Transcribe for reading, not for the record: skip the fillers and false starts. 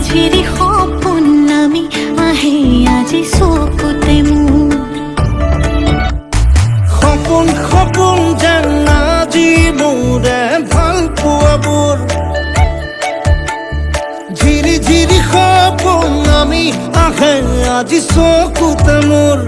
ঝিৰি সপোন নামি আহে আজি চকুতে মোৰ সপোন সপোন যেন আজি মোৰে ভাল পোৱাবোৰ ঝিৰি ঝিৰি সপোন নামি আহে আজি চকুতে মোৰ